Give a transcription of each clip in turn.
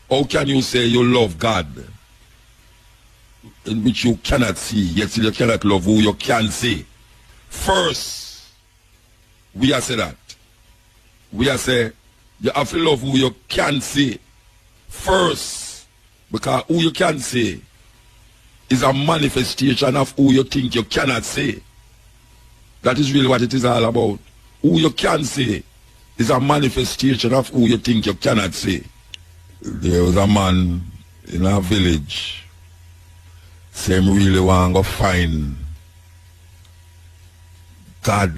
How can you say you love God in which you cannot see, yet still you cannot love who you can see? First, we are say that. We are say you have to love who you can see first, because who you can see is a manifestation of who you think you cannot see. That is really what it is all about. Who you can see is a manifestation of who you think you cannot see. There was a man in a village, same really want to find God.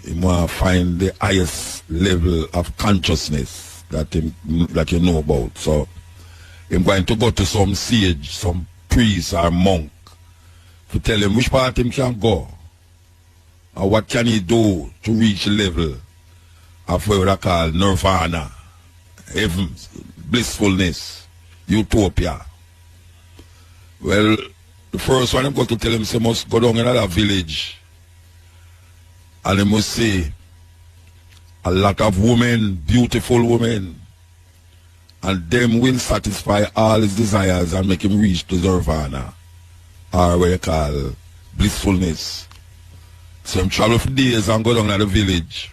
He want to find the highest level of consciousness that you know about. So I'm going to go to some sage, some priest or monk, to tell him which part him can go, or what can he do to reach the level of what I call nirvana, heaven, blissfulness, utopia. Well, the first one I'm going to tell him, he must go down in another village, and he must see a lot of women, beautiful women, and them will satisfy all his desires and make him reach to nirvana, or what you call blissfulness. So I'm travel for days and go down to the village,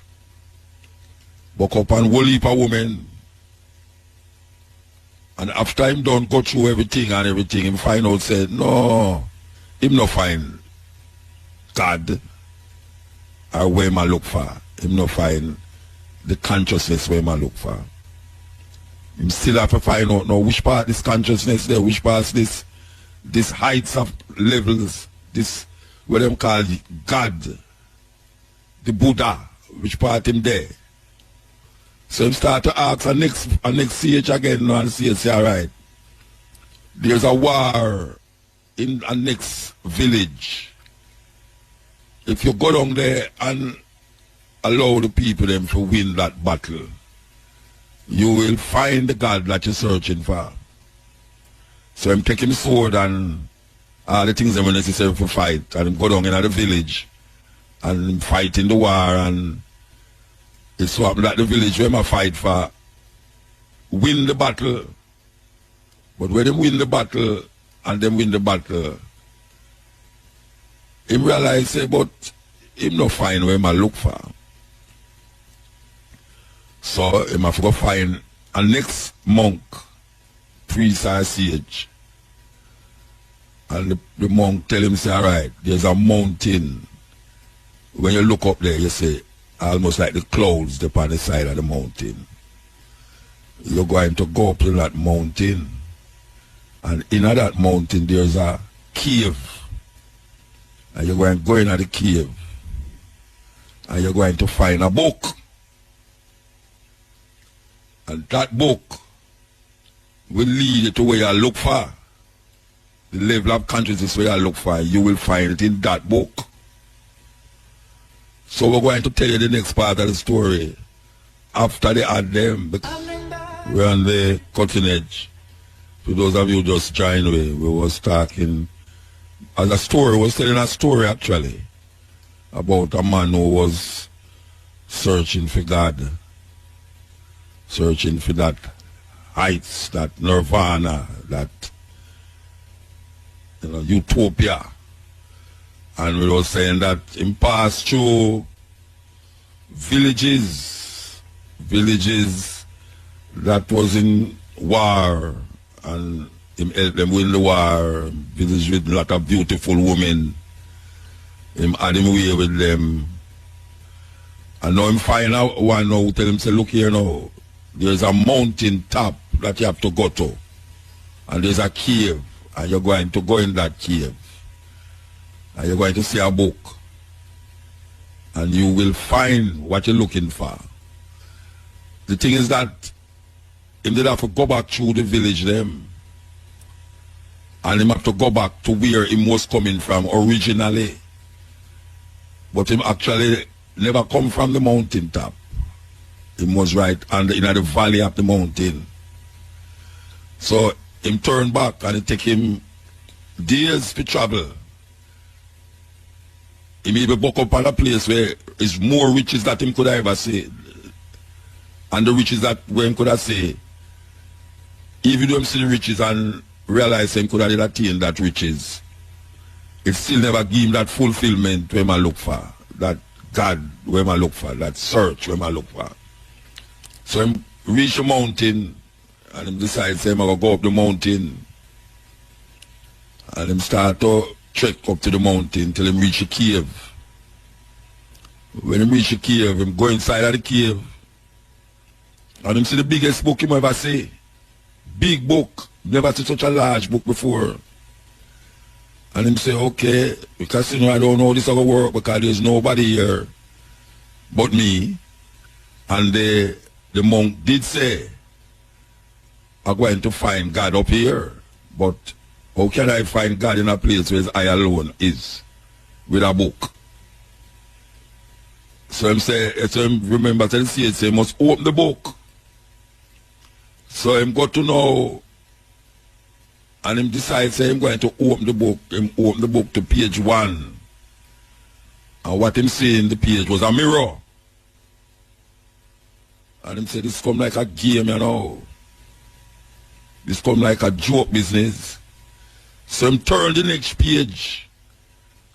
walk up and whole heap of women, and after him done go through everything, him find out, said, no, him no find God, or where I look for. Him no find the consciousness where I look for. Him still have to find out now which part this consciousness there, which part this heights of levels, this what them call God, the Buddha, which part him there. So him start to ask a next sage again now, and say, alright, there's a war in a next village. If you go down there and allow the people them to win that battle, you will find the God that you're searching for. So I'm taking sword and all the things that are necessary for fight, and I'm go down in the village and I'm fighting the war, and it's so happen that the village where I fight for win the battle. But when they win the battle and them win the battle, him realize say, but him not find where I look for. So him have to go find a next monk, priest or sage. And the monk tell him, say, alright, there's a mountain. When you look up there, you see almost like the clouds upon the side of the mountain. You're going to go up to that mountain, and in that mountain there's a cave. And you're going to go into the cave, and you're going to find a book. And that book will lead you to where you look for. The level of consciousness where you look for, you will find it in that book. So we're going to tell you the next part of the story after they had them. We're on the cutting edge. For those of you just joined me, we was talking as a story, we was telling a story actually about a man who was searching for God, searching for that heights, that nirvana, that utopia. And we were saying that him passed through villages that was in war, and him helped them win the war, village with a lot of beautiful women. Him had him away with them. And now him find out one now, tell him, say, look here now, there's a mountain top that you have to go to. And there's a cave, and you're going to go in that cave. And you're going to see a book, and you will find what you're looking for. The thing is that him did have to go back through the village them, and him have to go back to where he was coming from originally. But him actually never come from the mountain top. He was right in the valley of the mountain. So him turn back, and it take him days to travel. He may be buck up on a place where is more riches that him could ever see. And the riches that where him could have say, even though him see the riches and realize him could have attained that riches, it still never give him that fulfillment where I look for, that God where I look for, that search where I look for. So him reach the mountain and him decides him going to go up the mountain, and him start to trek up to the mountain till him reach a cave. When him reach the cave, him go inside of the cave and him see the biggest book him ever see. Big book. Never seen such a large book before. And him say, okay, because you know I don't know how this is going to work because there's nobody here but me. And the monk did say, I'm going to find God up here. But how can I find God in a place where I alone is with a book? So him say, remember to say, he must open the book. So him got to know, and him decides say him going to open the book. Him open the book to page 1. And what him see in the page was a mirror. And him say this come like a game, you know. This come like a joke business. So him turn the next page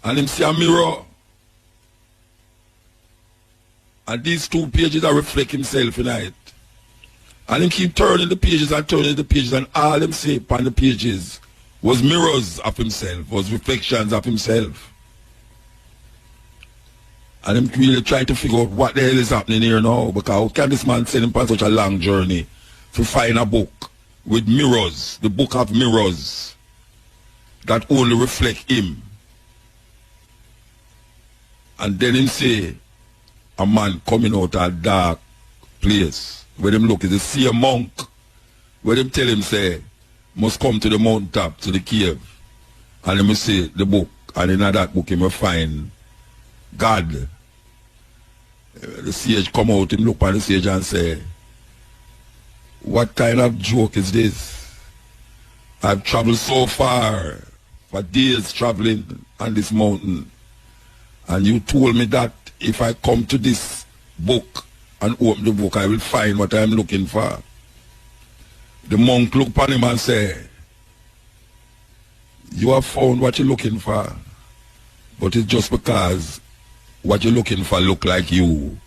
and him see a mirror. And these 2 pages are reflect himself in it. And him keep turning the pages and all him say upon the pages was mirrors of himself, was reflections of himself. And him really try to figure out what the hell is happening here now, because how can this man send him on such a long journey to find a book with mirrors, the book of mirrors that only reflect him. And then him say a man coming out of a dark place. Where them look is to see a monk, where them tell him say, must come to the mountain top, to the cave. And him say the book, and in that book him will find God. The sage come out, him look on the sage and say, what kind of joke is this? I've traveled so far, for days traveling on this mountain, and you told me that if I come to this book and open the book, I will find what I am looking for. The monk looked upon him and said, you have found what you're looking for, but it's just because what you're looking for look like you,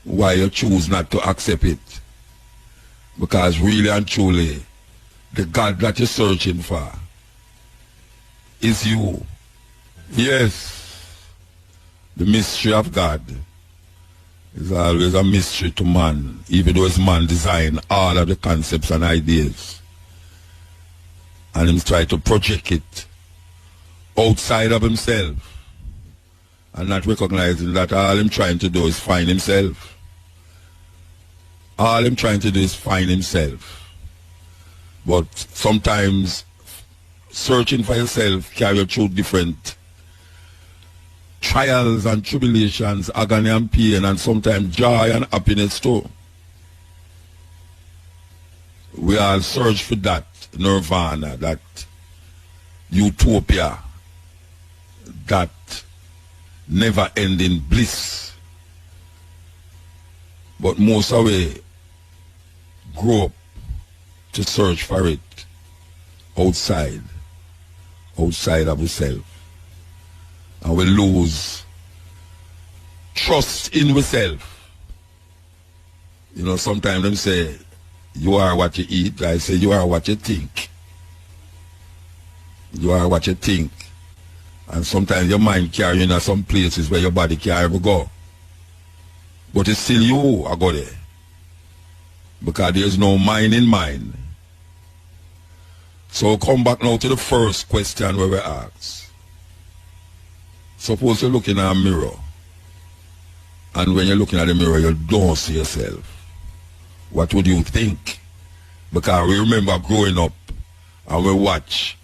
why you choose not to accept it. Because really and truly, the God that you're searching for is you. Yes, the mystery of God is always a mystery to man, even though man designed all of the concepts and ideas. And him try to project it outside of himself and not recognizing that all him trying to do is find himself. All him trying to do is find himself. But sometimes searching for yourself carry you through different trials and tribulations, agony and pain, and sometimes joy and happiness too. We all search for that nirvana, that utopia, that never-ending bliss. But most of we grow up to search for it outside of ourselves. And we lose trust in ourselves. You know, sometimes them say, you are what you eat. I say, you are what you think. You are what you think. And sometimes your mind carry you in some places where your body can't ever go. But it's still you I go there. Because there's no mind in mind. So come back now to the first question where we ask. Suppose you're looking at a mirror, and when you're looking at the mirror, you don't see yourself. What would you think? Because we remember growing up, and we watch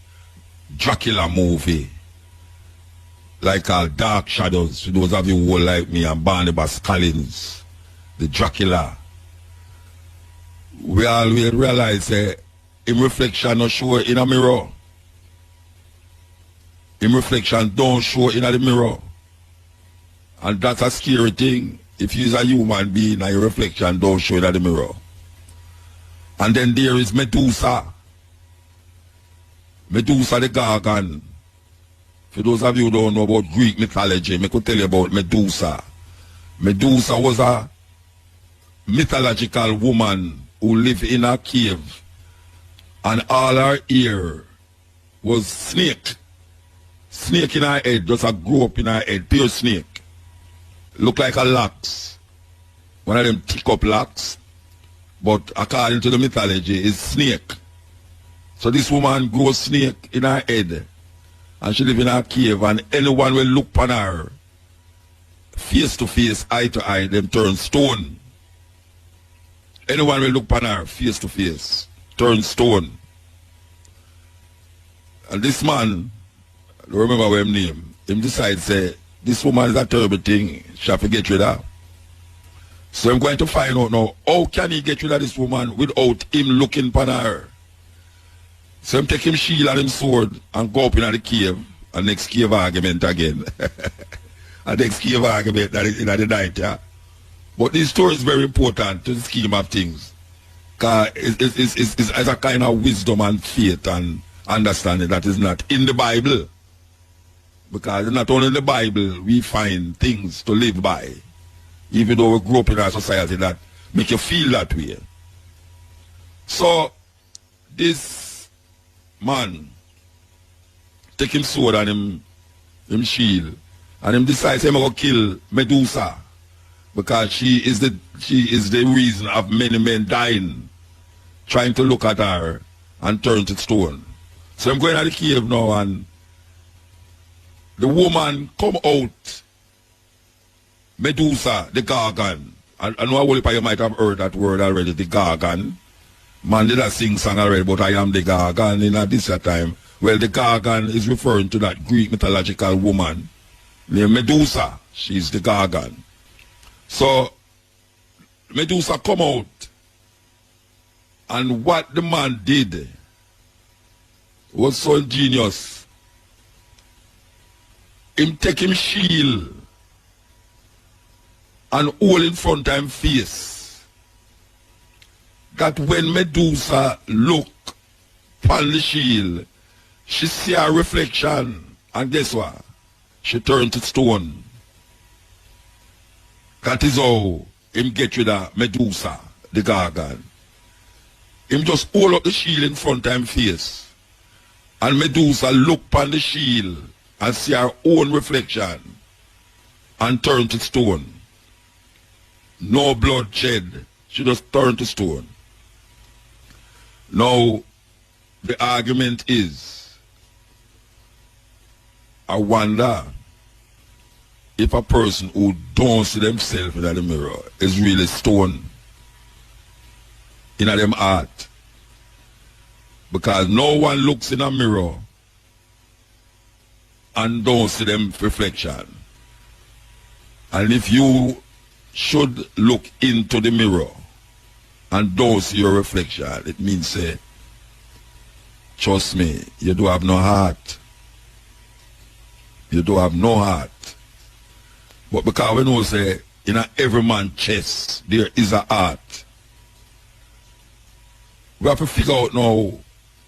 Dracula movie, like Dark Shadows, for those of you who are like me, and Barnabas Collins, the Dracula. We always realize in reflection not show in a mirror. In reflection don't show in the mirror. And that's a scary thing. If you're a human being and your reflection don't show in the mirror. And then there is Medusa. Medusa the Gargan. For those of you who don't know about Greek mythology, I could tell you about Medusa. Medusa was a mythological woman who lived in a cave. And all her hair was snake. Snake in her head, just a grow up in her head, pure snake. Look like a locks. One of them thick up locks. But according to the mythology, is snake. So this woman grew snake in her head. And she live in a cave, and anyone will look upon her face to face, eye to eye, them turn stone. Anyone will look upon her face to face, turn stone. And this man, I don't remember what his name, him decide say, this woman is a terrible thing, she have to get rid of. So I'm going to find out now, how can he get rid of this woman without him looking upon her? So I'm take him shield and him sword and go up in the cave, and next cave argument again. And next cave argument that is in the night, yeah. But this story is very important to the scheme of things. Because it's a kind of wisdom and faith and understanding that is not in the Bible. Because it's not only in the Bible we find things to live by. Even though we grew up in a society that make you feel that way. So, this man take him sword and him shield, and him decides him to kill Medusa because she is the reason of many men dying, trying to look at her and turn to stone. So I'm going to the cave now, and the woman come out, Medusa, the Gargan. I know you might have heard that word already, the Gargan. Man did a sing song already, but I am the Gargan in this time. Well, the Gargan is referring to that Greek mythological woman named Medusa. She's the Gargan. So, Medusa come out, and what the man did was so ingenious. Him take him shield and hold in front of him face. That when Medusa look upon the shield, she see her reflection, and guess what? She turned to stone. That is how him get rid of Medusa, the Gargan. Him just hold up the shield in front of him face, and Medusa look upon the shield and see her own reflection and turn to stone. No blood shed. She just turned to stone. Now, the argument is, I wonder if a person who don't see themselves in the mirror is really stone in them heart. Because no one looks in a mirror and don't see them reflection. And if you should look into the mirror and don't see your reflection, it means say, trust me, you do have no heart. You do have no heart. But because we know say, in every man's chest, there is a heart. We have to figure out now,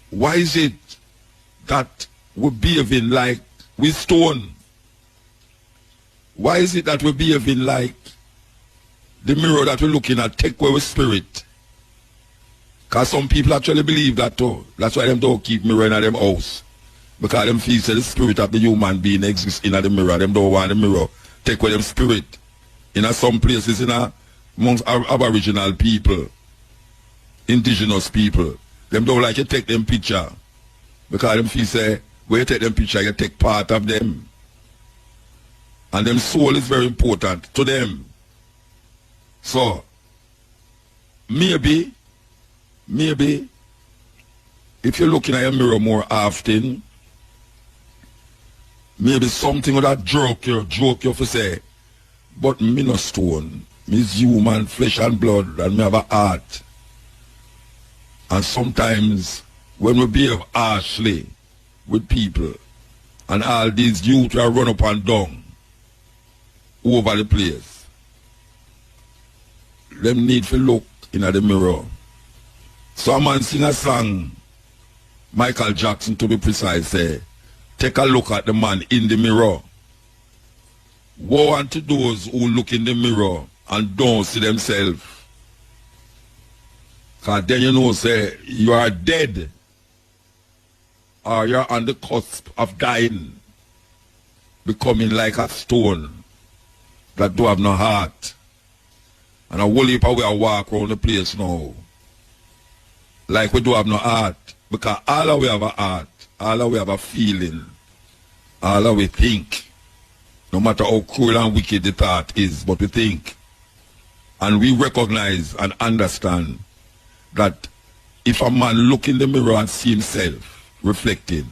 why is it that we're behaving like we stone? Why is it that we're behaving like the mirror that we're looking at take away with spirit? Because some people actually believe that too. That's why them don't keep mirror in them house. Because them feel that the spirit of the human being exists in the mirror. Them don't want the mirror take away them spirit. In some places, amongst Aboriginal people, indigenous people, them don't like you take them picture. Because them feel say, when you take them picture, you take part of them. And them soul is very important to them. So, maybe, if you're looking at your mirror more often, maybe something with that joke you for say, but me no stone, me's human, flesh and blood, and me have a heart. And sometimes, when we behave harshly with people, and all these youth are run up and down over the place, them need to look in the mirror So a man sing a song, Michael Jackson to be precise, say, take a look at the man in the mirror. Woe unto those who look in the mirror and don't see themselves. Because then you know, say, you are dead. Or you're on the cusp of dying. Becoming like a stone that do have no heart. And a whole heap of we walk around the place now. Like we do have no heart. Because all of we have a heart. All of we have a feeling. All of we think. No matter how cruel and wicked the thought is, but we think. And we recognize and understand that if a man look in the mirror and see himself reflecting,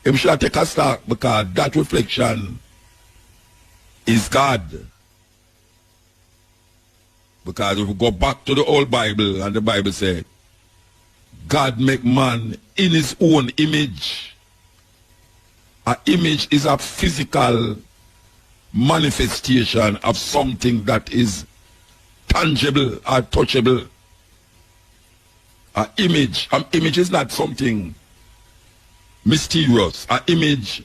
he should take a stock, because that reflection is God. Because if we go back to the old Bible, and the Bible says, God make man in his own image. An image is a physical manifestation of something that is tangible or touchable. An image is not something mysterious. An image,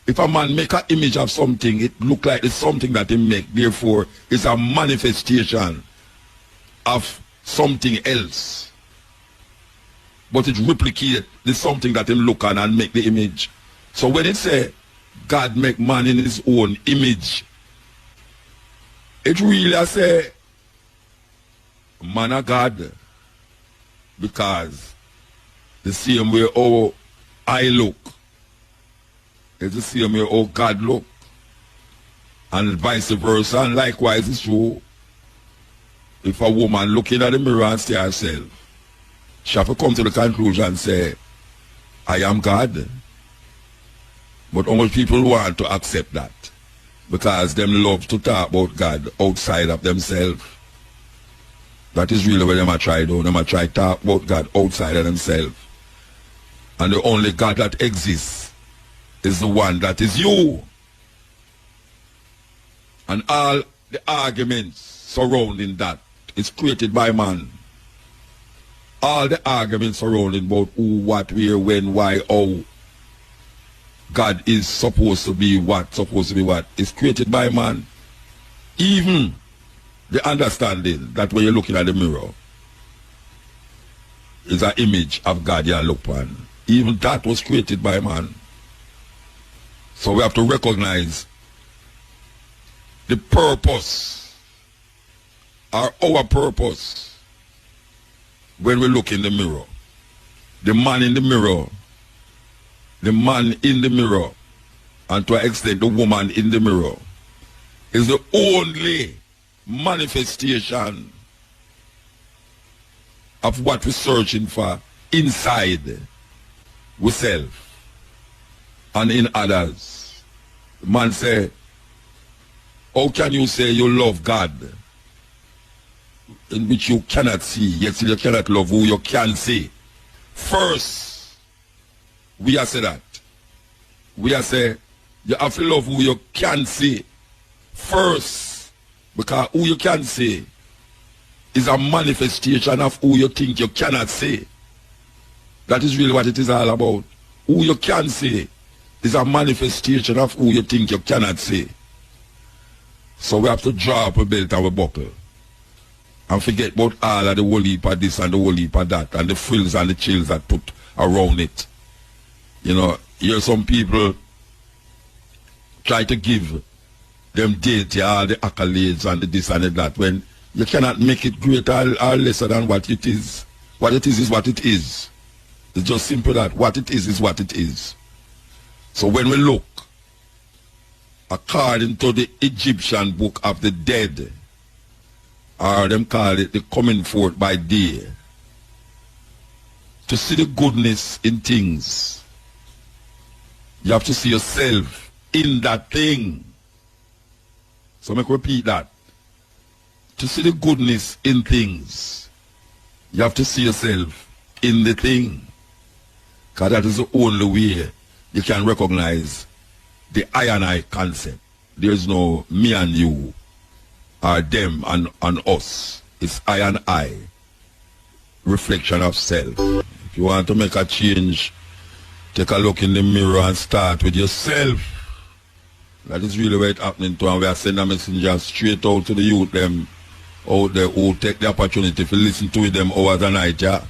if a man make an image of something, it look like it's something that he make. Therefore, it's a manifestation of something else. But it replicate the something that he look on and make the image. So when it say God make man in his own image, it really I say man of God, because the same way how I look is the same way how God look, and vice versa. And likewise it's true. If a woman looking at the mirror and see herself, she have to come to the conclusion and say, I am God. But only people want to accept that, because them love to talk about God outside of themselves. That is really what them a try do. Them a try to talk about God outside of themselves. And the only God that exists is the one that is you. And all the arguments surrounding that is created by man. All the arguments surrounding about who, what, where, when, why, how God is supposed to be what, is created by man. Even the understanding that when you're looking at the mirror is an image of God you look upon. Even that was created by man. So we have to recognize the purpose, or our purpose, when we look in the mirror. The man in the mirror, and to an extent the woman in the mirror, is the only manifestation of what we're searching for inside ourselves and in others. The man say, how can you say you love God in which you cannot see, yet you cannot love who you can see? First, we are say that. We are say, you have to love who you can see first, because who you can see is a manifestation of who you think you cannot see. That is really what it is all about. Who you can see is a manifestation of who you think you cannot see. So we have to draw up a belt and a buckle and forget about all of the whole heap of this and the whole heap of that and the frills and the chills that put around it. You know, here some people try to give them deity all the accolades and the this and the that, when you cannot make it greater or lesser than what it is. What it is what it is. It's just simple that what it is what it is. So when we look, according to the Egyptian book of the dead, or them call it the coming forth by day, to see the goodness in things, you have to see yourself in that thing. So make repeat that. To see the goodness in things, you have to see yourself in the thing. Because that is the only way you can recognize the I and I concept. There is no me and you, or them and us. It's I and I. reflection of self. If you want to make a change, take a look in the mirror and start with yourself. That is really what it's happening to, and we are sending a messenger straight out to the youth them out there who take the opportunity to listen to them hours and night, yeah.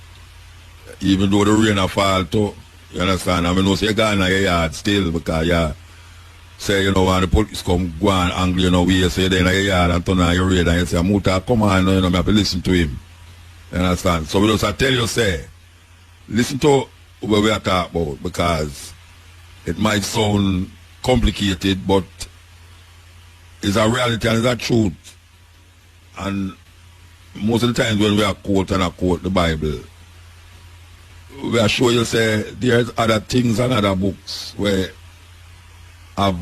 Even though the rain a fall too, you understand? I mean, no say you're going to your yard still because, yeah, say, you know, when the police come, go and angry, you know, we say they're in your yard and turn on your radio and you say, Muta, come on, you know, I have to listen to him. You understand? So we just tell you, say, listen to what we are talking about, because it might sound complicated, but it's a reality and it's a truth. And most of the times when we are quote the Bible, we are sure you say there's other things and other books where have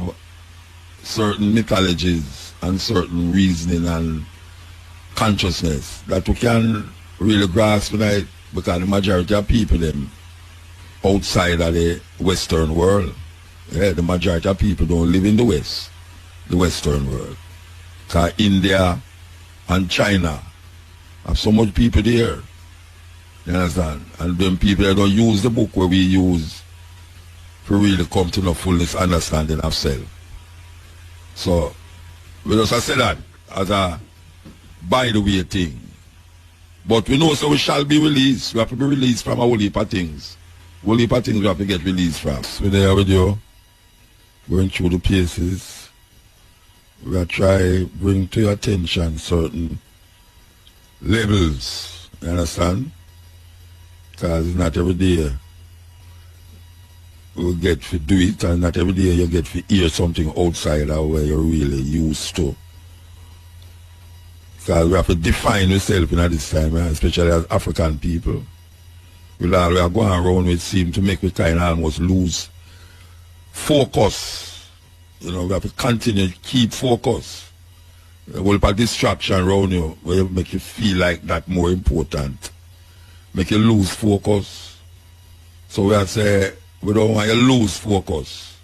certain mythologies and certain reasoning and consciousness that we can really grasp tonight, because the majority of people them outside of the Western world, yeah, the majority of people don't live in the West, the Western world. Because India and China have so much people there. You understand? And them people that don't use the book where we use to really come to the fullest understanding of self. So we just say that as a by the way thing. But we know so we shall be released. We have to be released from a whole heap of things. Whole heap of things we have to get released from. We're there with you, going through the places. We are trying to bring to your attention certain levels. You understand? Because it's not every day you get to do it, and not every day you get to hear something outside of where you're really used to. Because we have to define ourselves in this time, especially as African people. We are going around, it seems to make we kind of almost lose focus. You know, we have to continue to keep focus. A whole lot of distraction around you will make you feel like that more important. Make you lose focus. So we have to say, we don't want you to lose focus.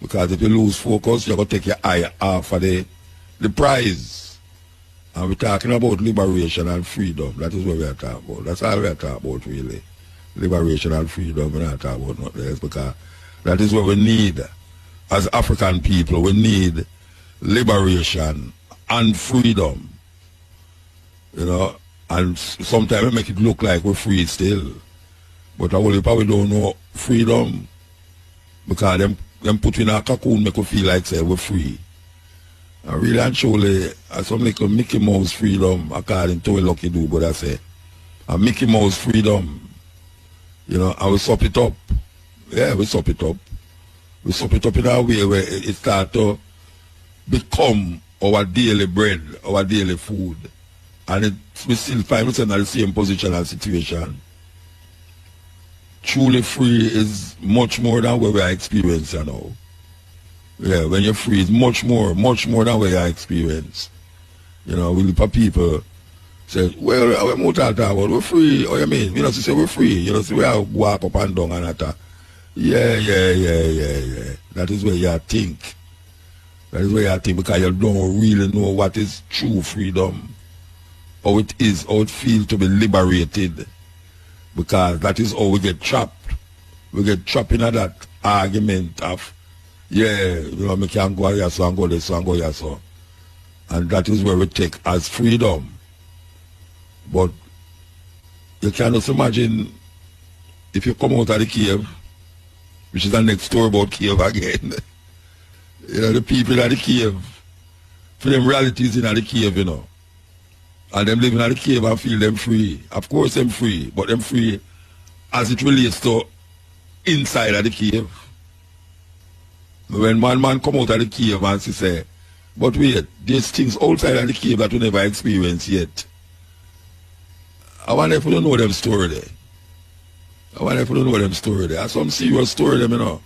Because if you lose focus, you're going to take your eye off of the prize. And we're talking about liberation and freedom. That is what we are talking about. That's all we are talking about, really. Liberation and freedom. We're not talking about nothing else, because that is what we need. As African people, we need liberation and freedom. You know, and sometimes we make it look like we're free still. But I will probably don't know freedom, because them put in a cocoon make we feel like say we're free. And really and truly, some little Mickey Mouse freedom, according to a lucky do, but I say, a Mickey Mouse freedom, you know, and we sup it up. Yeah, we sup it up. We sup it up in a way where it starts to become our daily bread, our daily food. And we still find ourselves in the same position and situation. Truly free is much more than what we are experiencing now. Yeah, when you're free, it's much more than what you are experiencing. You know, we for people say, well, we're Muta about, we're free. Oh, you mean? You know, say we're free. You know, so we are walk up and down and that. Yeah. That is where you think. That is where you think, because you don't really know what is true freedom. How it is, how it feels to be liberated. Because that is how we get trapped. We get trapped in that argument of, yeah, you know, we can go here, so and go there, so and go here, so. And that is where we take as freedom. But you cannot imagine if you come out of the cave, which is the next story about cave again. You know, the people in the cave, for them realities in the cave, you know. And them living in the cave and feel them free. Of course them free, but them free as it relates to inside of the cave. When one man come out of the cave and say, but wait, there's things outside of the cave that we never experienced yet. I wonder if we don't know them story there. There's some serious story them, you know.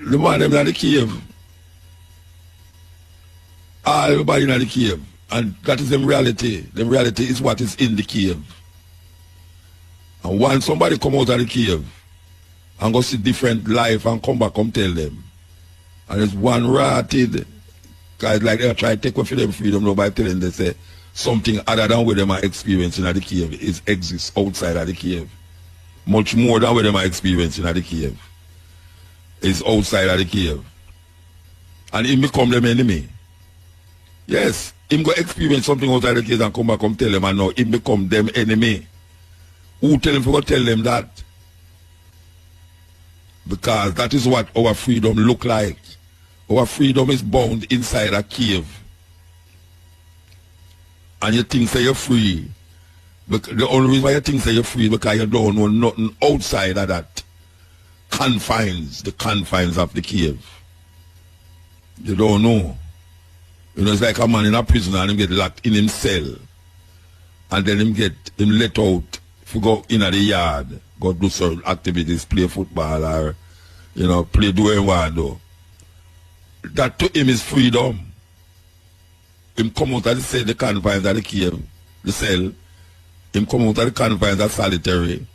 The man them in the cave, everybody in the cave. And that is the reality. The reality is what is in the cave. And once somebody come out of the cave and go see different life and come back, come tell them. And it's one rotted, guys like they try to take away from them freedom now by telling them, say, something other than what them are experiencing at the cave exists outside of the cave. Much more than what them are experiencing at the cave is outside of the cave. And him become them enemy. Yes, him go experience something outside the cave and come back and tell them, and now him become them enemy. Who tell him to go tell them that? Because that is what our freedom look like. Our freedom is bound inside a cave. And you think that you're free. But the only reason why you think that you're free is because you don't know nothing outside of that confines, the confines of the cave. You don't know. You know, it's like a man in a prison and him get locked in him cell. And then him let out, if you go in the yard, go do certain activities, play football or, you know, play do what you want to do. That to him is freedom. Him come out of the confines of the cave, the cell. Him come out of the confines of solitary.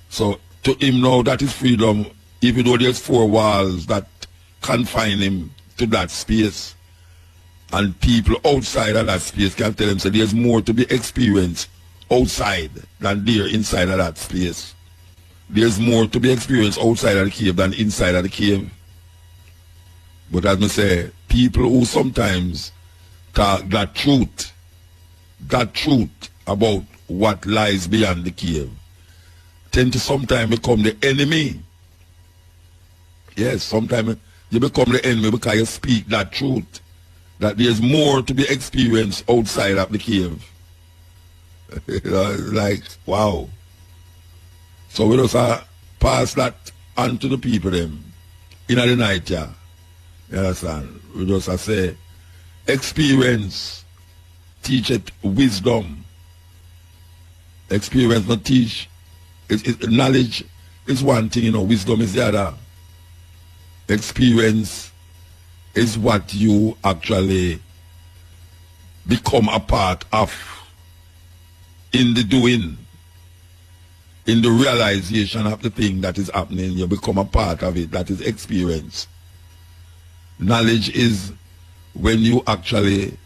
So to him now that is freedom, even though there's 4 walls that confine him to that space. And people outside of that space can tell him, so there's more to be experienced outside than there inside of that space. There's more to be experienced outside of the cave than inside of the cave. But as I say, people who sometimes talk that truth about what lies beyond the cave, tend to sometimes become the enemy. Yes, sometimes you become the enemy because you speak that truth, that there's more to be experienced outside of the cave. You know, it's like, wow. So we just pass that on to the people them in the night, yeah. You understand? We just say, experience teacheth wisdom. Experience not teach. Knowledge is one thing, you know, wisdom is the other. Experience is what you actually become a part of in the doing, in the realization of the thing that is happening. You become a part of it. That is experience. Knowledge is when you actually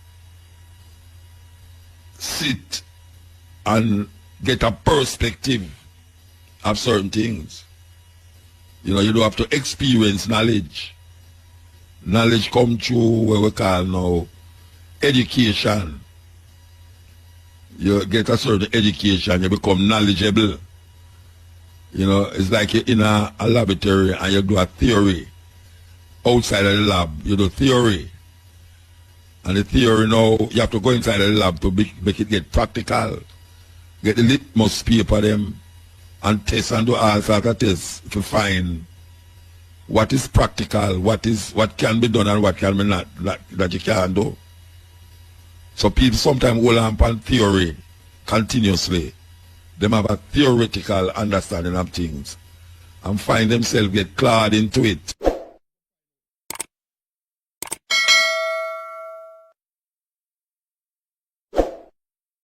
sit and get a perspective of certain things. You know, you don't have to experience knowledge. Knowledge comes through what we call now education. You get a certain education, you become knowledgeable. You know, it's like you're in a laboratory and you do a theory. Outside of the lab, you do theory. And the theory now, you have to go inside of the lab to make it get practical. Get the litmus paper them and test and do all sorts of tests to find what is practical, what can be done and what can be not, that you can't do. So people sometimes hold on theory continuously. They have a theoretical understanding of things and find themselves get clawed into it.